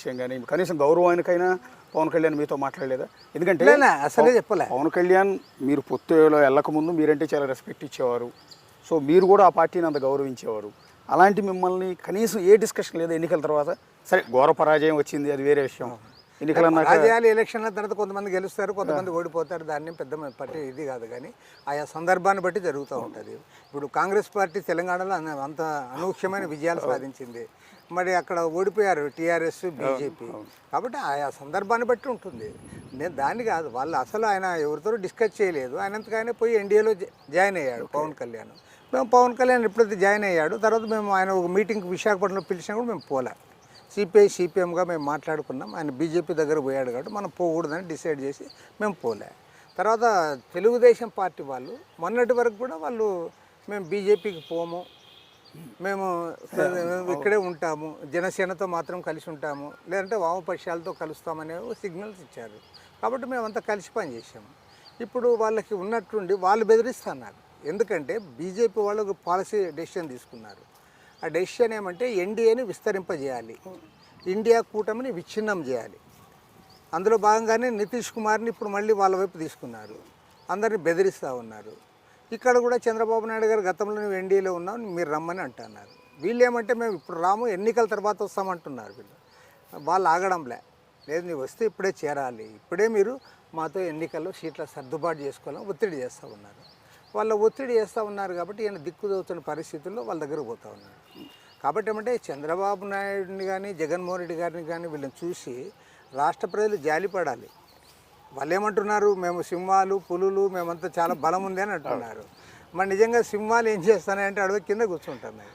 విషయం కానీ కనీసం గౌరవానికైనా పవన్ కళ్యాణ్ మీతో మాట్లాడలేదా? ఎందుకంటే అసలే చెప్పలే. పవన్ కళ్యాణ్ మీరు పొత్తులో వెళ్ళకముందు మీరంటే చాలా రెస్పెక్ట్ ఇచ్చేవారు. సో మీరు కూడా ఆ పార్టీని అంత గౌరవించేవారు. అలాంటి మిమ్మల్ని కనీసం ఏ డిస్కషన్ లేదా ఎన్నికల తర్వాత? సరే ఘోర పరాజయం వచ్చింది, అది వేరే విషయం. రాజకీయాలు ఎలక్షన్ల తర్వాత కొంతమంది గెలుస్తారు, కొంతమంది ఓడిపోతారు. దాన్ని పెద్ద పార్టీ ఇది కాదు, కానీ ఆయా సందర్భాన్ని బట్టి జరుగుతూ ఉంటుంది. ఇప్పుడు కాంగ్రెస్ పార్టీ తెలంగాణలో అంత అనూహ్యమైన విజయాలు సాధించింది. మరి అక్కడ ఓడిపోయారు టీఆర్ఎస్, బీజేపీ. కాబట్టి ఆయా సందర్భాన్ని బట్టి ఉంటుంది. నేను దాన్ని కాదు, వాళ్ళు అసలు ఆయన ఎవరితో డిస్కస్ చేయలేదు. ఆయనంతగానే పోయి ఎన్డీఏలో జాయిన్ అయ్యాడు పవన్ కళ్యాణ్. మేము పవన్ కళ్యాణ్ ఎప్పుడైతే జాయిన్ అయ్యాడు తర్వాత మేము ఆయన ఒక మీటింగ్కి విశాఖపట్నంలో పిలిచినా కూడా మేము పోలే. సిపిఐ సిపిఎంగా మేము మాట్లాడుకున్నాం. ఆయన బీజేపీ దగ్గర పోయాడు కాబట్టి మనం పోకూడదని డిసైడ్ చేసి మేము పోలే. తర్వాత తెలుగుదేశం పార్టీ వాళ్ళు మొన్నటి వరకు కూడా వాళ్ళు మేము బీజేపీకి పోము, మేము ఇక్కడే ఉంటాము, జనసేనతో మాత్రం కలిసి ఉంటాము, లేదంటే వామపక్షాలతో కలుస్తామనే సిగ్నల్స్ ఇచ్చారు. కాబట్టి మేమంతా కలిసి పనిచేసాము. ఇప్పుడు వాళ్ళకి ఉన్నట్టుండి వాళ్ళు బెదిరిస్తున్నారు. ఎందుకంటే బీజేపీ వాళ్ళు ఒక పాలసీ డెసిషన్ తీసుకున్నారు. ఆ డెసిషన్ ఏమంటే ఎన్డీఏని విస్తరింపజేయాలి, ఇండియా కూటమిని విచ్ఛిన్నం చేయాలి. అందులో భాగంగానే నితీష్ కుమార్ని ఇప్పుడు మళ్ళీ వాళ్ళ వైపు తీసుకున్నారు. అందరిని బెదిరిస్తూ ఉన్నారు. ఇక్కడ కూడా చంద్రబాబు నాయుడు గారు గతంలో నువ్వు ఎన్డీఏలో ఉన్నావు, మీరు రమ్మని అంటున్నారు. వీళ్ళు ఏమంటే మేము ఇప్పుడు రాము, ఎన్నికల తర్వాత వస్తామంటున్నారు. వాళ్ళు ఆగడంలే, లేదు నువ్వు వస్తే ఇప్పుడే చేరాలి, ఇప్పుడే మీరు మాతో ఎన్నికల్లో సీట్ల సర్దుబాటు చేసుకోవాలని ఒత్తిడి చేస్తూ ఉన్నారు. వాళ్ళ ఒత్తిడి చేస్తూ ఉన్నారు కాబట్టి ఈయన దిక్కుదోతున్న పరిస్థితుల్లో వాళ్ళ దగ్గరకు పోతూ ఉన్నారు. కాబట్టి ఏమంటే చంద్రబాబు నాయుడిని కానీ జగన్మోహన్ రెడ్డి గారిని కానీ వీళ్ళని చూసి రాష్ట్ర ప్రజలు జాలిపడాలి. వాళ్ళు ఏమంటున్నారు, మేము సింహాలు పులులు మేమంతా చాలా బలం ఉంది అని అంటున్నారు. మరి నిజంగా సింహాలు ఏం చేస్తానంటే అడవి కింద కూర్చుంటున్నాయి.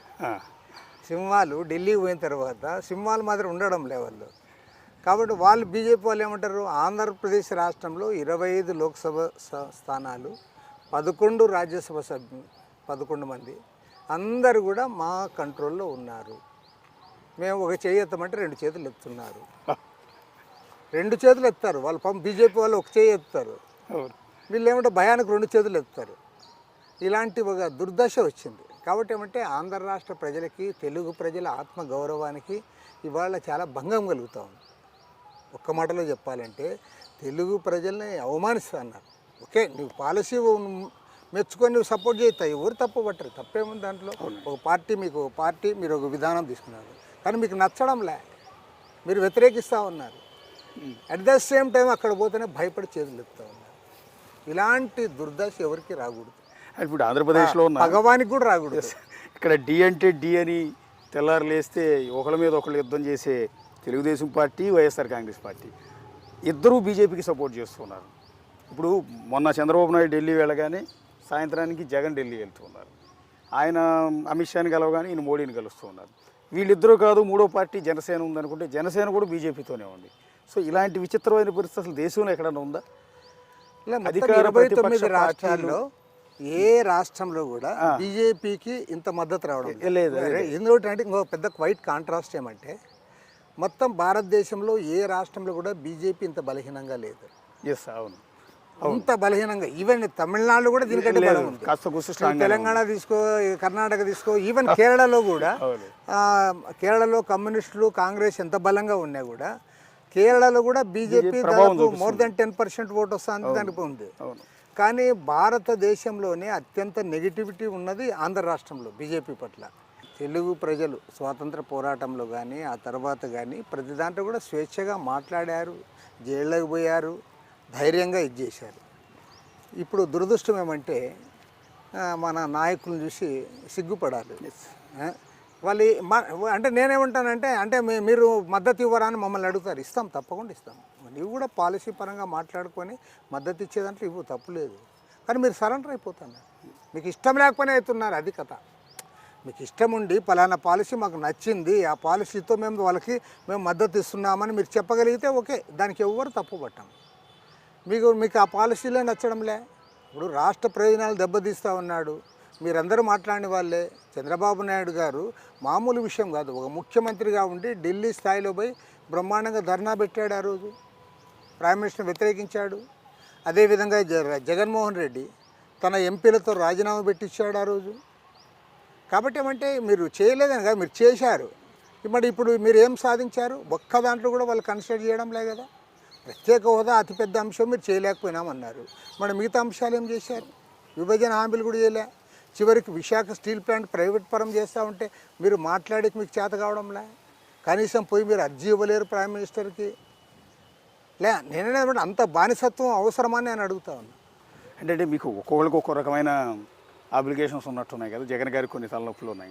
సింహాలు ఢిల్లీకి పోయిన తర్వాత సింహాలు మాత్రం ఉండడం లేవాళ్ళు. కాబట్టి వాళ్ళు బీజేపీ వాళ్ళు ఏమంటారు, ఆంధ్రప్రదేశ్ రాష్ట్రంలో 25 లోక్సభ స్థానాలు, 11 రాజ్యసభ సభ్యులు, 11 మంది అందరూ కూడా మా కంట్రోల్లో ఉన్నారు. మేము ఒక చేయి ఎత్తమంటే 2 చేతులు ఎత్తున్నారు. 2 చేతులు ఎత్తారు వాళ్ళు. బీజేపీ వాళ్ళు ఒక చేయి ఎత్తుతారు, వీళ్ళు ఏమంటే భయానికి 2 చేతులు ఎత్తుతారు. ఇలాంటి ఒక దుర్దశ వచ్చింది. కాబట్టి ఏమంటే ఆంధ్ర రాష్ట్ర ప్రజలకి, తెలుగు ప్రజల ఆత్మగౌరవానికి ఇవాళ చాలా భంగం కలుగుతూ ఉంది. ఒక్క మాటలో చెప్పాలంటే తెలుగు ప్రజల్ని అవమానిస్తున్నారు. ఓకే, నువ్వు పాలసీ మెచ్చుకొని నువ్వు సపోర్ట్ చేస్తావు, ఎవరు తప్పు పట్టరు, తప్పేముంది దాంట్లో. ఒక పార్టీ మీరు ఒక విధానం తీసుకున్నారు, కానీ మీకు నచ్చడంలే, మీరు వ్యతిరేకిస్తూ ఉన్నారు. అట్ ద సేమ్ టైం అక్కడ పోతేనే భయపడి చేతులు ఎత్తుతూ ఉన్నారు. ఇలాంటి దుర్దశ ఎవరికి రాకూడదు. ఇప్పుడు ఆంధ్రప్రదేశ్లో భగవానికి కూడా రాకూడదు. ఇక్కడ డి అంటే డి అని తెల్లారు లేస్తే ఒకళ్ళ మీద ఒకళ్ళు యుద్ధం చేసే తెలుగుదేశం పార్టీ, వైఎస్ఆర్ కాంగ్రెస్ పార్టీ ఇద్దరూ బీజేపీకి సపోర్ట్ చేస్తున్నారు. ఇప్పుడు మొన్న చంద్రబాబు నాయుడు ఢిల్లీ వెళ్ళగానే సాయంత్రానికి జగన్ ఢిల్లీ వెళ్తున్నారు. ఆయన అమిత్ షాని కలవగానే ఈయన మోడీని కలుస్తూ ఉన్నారు. వీళ్ళిద్దరూ కాదు, మూడో పార్టీ జనసేన ఉందనుకుంటే జనసేన కూడా బీజేపీతోనే ఉంది. సో ఇలాంటి విచిత్రమైన పరిస్థితి అసలు దేశంలో ఎక్కడన్నా ఉందా? అధికార 29 రాష్ట్రాల్లో ఏ రాష్ట్రంలో కూడా బీజేపీకి ఇంత మద్దతు రావడం లేదు. ఎందుకంటే ఇంకో పెద్ద క్వైట్ కాంట్రాస్ట్ ఏమంటే మొత్తం భారతదేశంలో ఏ రాష్ట్రంలో కూడా బీజేపీ ఇంత బలహీనంగా లేదు. అవును, అంత బలహీనంగా. ఈవెన్ తమిళనాడులో కూడా దీనికంటే బలం ఉంది. తెలంగాణ తీసుకో, కర్ణాటక తీసుకో, ఈవెన్ కేరళలో కూడా, కేరళలో కమ్యూనిస్టులు కాంగ్రెస్ ఎంత బలంగా ఉన్నా కూడా కేరళలో కూడా బీజేపీ దాదాపు మోర్ దెన్ 10% ఓటు వస్తుంది దానికి ఉంది. కానీ భారతదేశంలోనే అత్యంత నెగిటివిటీ ఉన్నది ఆంధ్ర రాష్ట్రంలో బీజేపీ పట్ల. తెలుగు ప్రజలు స్వాతంత్ర పోరాటంలో కానీ ఆ తర్వాత కానీ ప్రతి దాంట్లో కూడా స్వేచ్ఛగా మాట్లాడారు, జైళ్ళకి పోయారు, ధైర్యంగా ఇది చేశారు. ఇప్పుడు దురదృష్టం ఏమంటే మన నాయకులను చూసి సిగ్గుపడాలి. వాళ్ళు అంటే నేనేమంటానంటే, అంటే మీరు మద్దతు ఇవ్వరా అని మమ్మల్ని అడుగుతారు. ఇస్తాం, తప్పకుండా ఇస్తాం. నీవు కూడా పాలసీ పరంగా మాట్లాడుకొని మద్దతు ఇచ్చేదాంట్లో ఇవ్వు, తప్పులేదు. కానీ మీరు సరెండర్ అయిపోతున్నారు. మీకు ఇష్టం లేకపోయినా అవుతున్నారు, అది కథ. మీకు ఇష్టం ఉండి పలానా పాలసీ మాకు నచ్చింది, ఆ పాలసీతో మేము మద్దతు ఇస్తున్నామని మీరు చెప్పగలిగితే ఓకే, దానికి ఎవ్వరు తప్పు పట్టాం. మీకు ఆ పాలసీలే నచ్చడంలే. ఇప్పుడు రాష్ట్ర ప్రయోజనాలు దెబ్బతీస్తూ ఉన్నాడు. మీరందరూ మాట్లాడిన వాళ్ళే. చంద్రబాబు నాయుడు గారు మామూలు విషయం కాదు, ఒక ముఖ్యమంత్రిగా ఉండి ఢిల్లీ స్థాయిలో పోయి బ్రహ్మాండంగా ధర్నా పెట్టాడు. ఆ రోజు ప్రైమ్ మినిస్టర్ని వ్యతిరేకించాడు. అదేవిధంగా జగన్మోహన్ రెడ్డి తన ఎంపీలతో రాజీనామా పెట్టించాడు ఆ రోజు. కాబట్టి ఏమంటే మీరు చేయలేదని కాదు, మీరు చేశారు. మరి ఇప్పుడు మీరు ఏం సాధించారు? ఒక్క దాంట్లో కూడా వాళ్ళు కన్సిడర్ చేయడం లే కదా. ప్రత్యేక హోదా అతిపెద్ద అంశం మీరు చేయలేకపోయినామన్నారు. మరి మిగతా అంశాలు ఏం చేశారు? విభజన హామీలు కూడా చేయలే. చివరికి విశాఖ స్టీల్ ప్లాంట్ ప్రైవేట్ పరం చేస్తూ ఉంటే మీరు మాట్లాడేకి మీకు చేత కావడంలే. కనీసం పోయి మీరు అర్జీ ఇవ్వలేరు ప్రైమ్ మినిస్టర్కి. నేనే అంత బానిసత్వం అవసరమని నేను అడుగుతా ఉన్నా. అంటే మీకు ఒక్కొక్కరికి ఒక్కో రకమైన అప్లికేషన్స్ ఉన్నట్టున్నాయి కదా. జగన్ గారికి కొన్ని తలనొప్పులు ఉన్నాయి.